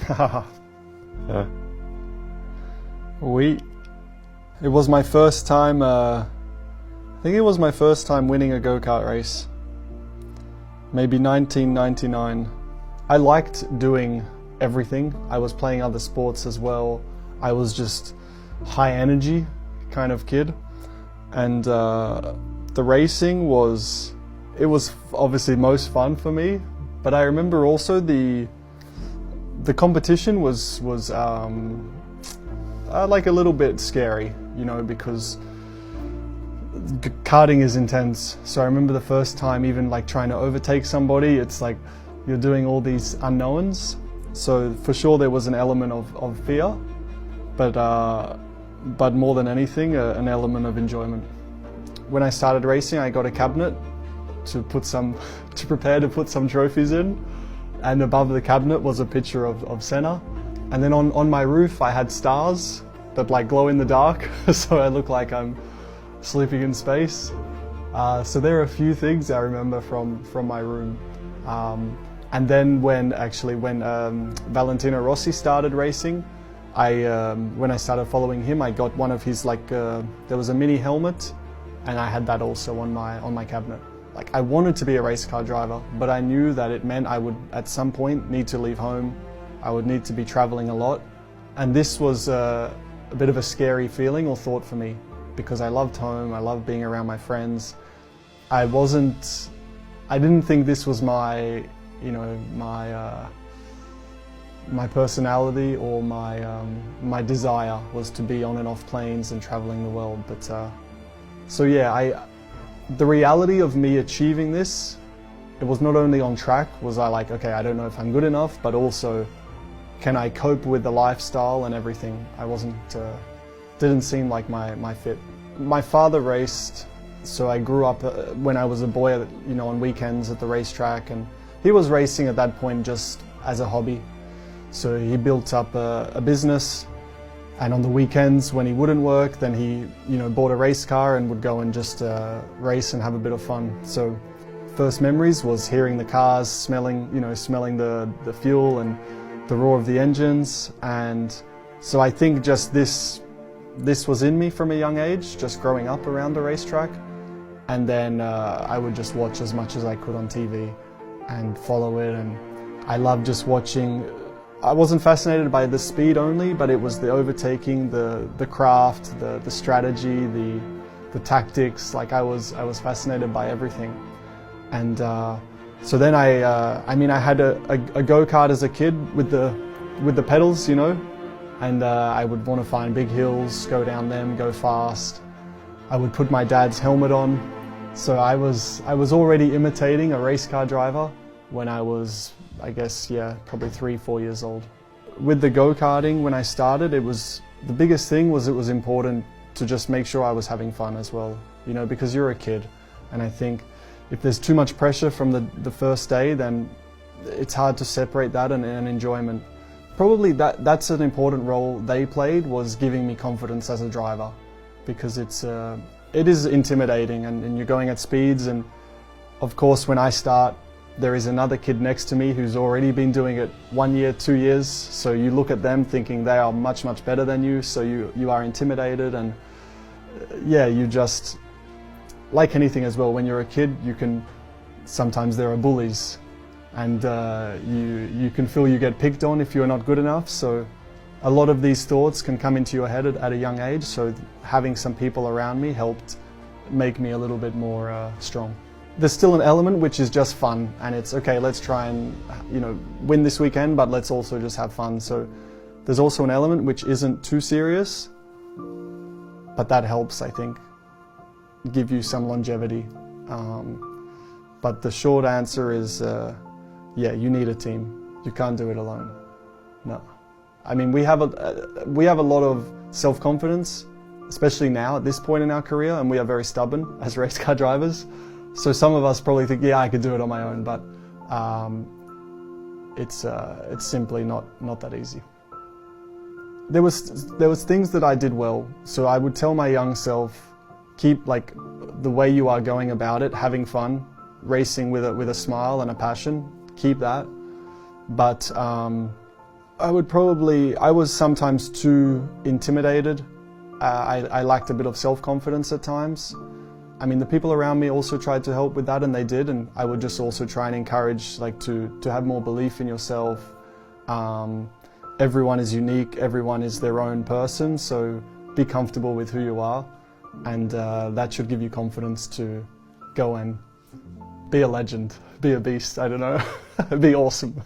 Yeah. It was my first time, I think it was my first time winning a go-kart race. Maybe 1999. I liked doing everything. I was playing other sports as well. I was just high energy kind of kid. And the racing was obviously most fun for me. But I remember also the competition was like a little bit scary, you know, because karting is intense. So I remember the first time even like trying to overtake somebody, it's like you're doing all these unknowns. So for sure there was an element of fear, but more than anything, an element of enjoyment. When I started racing, I got a cabinet to prepare to put some trophies in. And above the cabinet was a picture of Senna. And then on my roof, I had stars that like glow in the dark. So I look like I'm sleeping in space. So there are a few things I remember from my room. And then when Valentino Rossi started racing, when I started following him, I got one of his there was a mini helmet, and I had that also on my cabinet. Like, I wanted to be a race car driver, but I knew that it meant I would at some point need to leave home. I would need to be traveling a lot. And this was a bit of a scary feeling or thought for me, because I loved home, I loved being around my friends. I didn't think this was my personality or my desire was to be on and off planes and traveling the world. But so yeah, the reality of me achieving this, it was not only on track, was I like, okay, I don't know if I'm good enough, but also, can I cope with the lifestyle and everything? I didn't seem like my fit. My father raced, so I grew up when I was a boy, you know, on weekends at the racetrack, and he was racing at that point just as a hobby. So he built up a business, and on the weekends when he wouldn't work, then he, you know, bought a race car and would go and just race and have a bit of fun. So first memories was hearing the cars, smelling the fuel and the roar of the engines. And so I think just this was in me from a young age, just growing up around the racetrack. And then I would just watch as much as I could on TV and follow it. And I loved just watching. I wasn't fascinated by the speed only, but it was the overtaking, the craft, the strategy, the tactics. Like I was fascinated by everything. And so then I had a go-kart as a kid with the pedals, you know, and I would want to find big hills, go down them, go fast. I would put my dad's helmet on. So I was already imitating a race car driver when I was, I guess, yeah, probably 3-4 years old. With the go-karting, when I started, the biggest thing was it was important to just make sure I was having fun as well, you know, because you're a kid. And I think if there's too much pressure from the first day, then it's hard to separate that and enjoyment. Probably that's an important role they played, was giving me confidence as a driver, because it is intimidating, and you're going at speeds, and of course when I start, there is another kid next to me who's already been doing it 1 year, 2 years, so you look at them thinking they are much better than you, so you are intimidated. And yeah, you just, like anything as well, when you're a kid, sometimes there are bullies, and you can feel you get picked on if you're not good enough. So a lot of these thoughts can come into your head at a young age, so having some people around me helped make me a little bit more strong. There's still an element which is just fun, and it's okay, let's try and, you know, win this weekend, but let's also just have fun. So there's also an element which isn't too serious, but that helps, I think, give you some longevity. But the short answer is, yeah, you need a team. You can't do it alone. No. I mean, we have a lot of self-confidence, especially now at this point in our career, and we are very stubborn as race car drivers. So some of us probably think, yeah, I could do it on my own, but it's simply not that easy. There was things that I did well, so I would tell my young self, keep like the way you are going about it, having fun, racing with a smile and a passion, keep that. But I was sometimes too intimidated. I lacked a bit of self-confidence at times. I mean, the people around me also tried to help with that, and they did, and I would just also try and encourage to have more belief in yourself. Everyone is unique, everyone is their own person, so be comfortable with who you are, and that should give you confidence to go and be a legend, be a beast, I don't know, be awesome.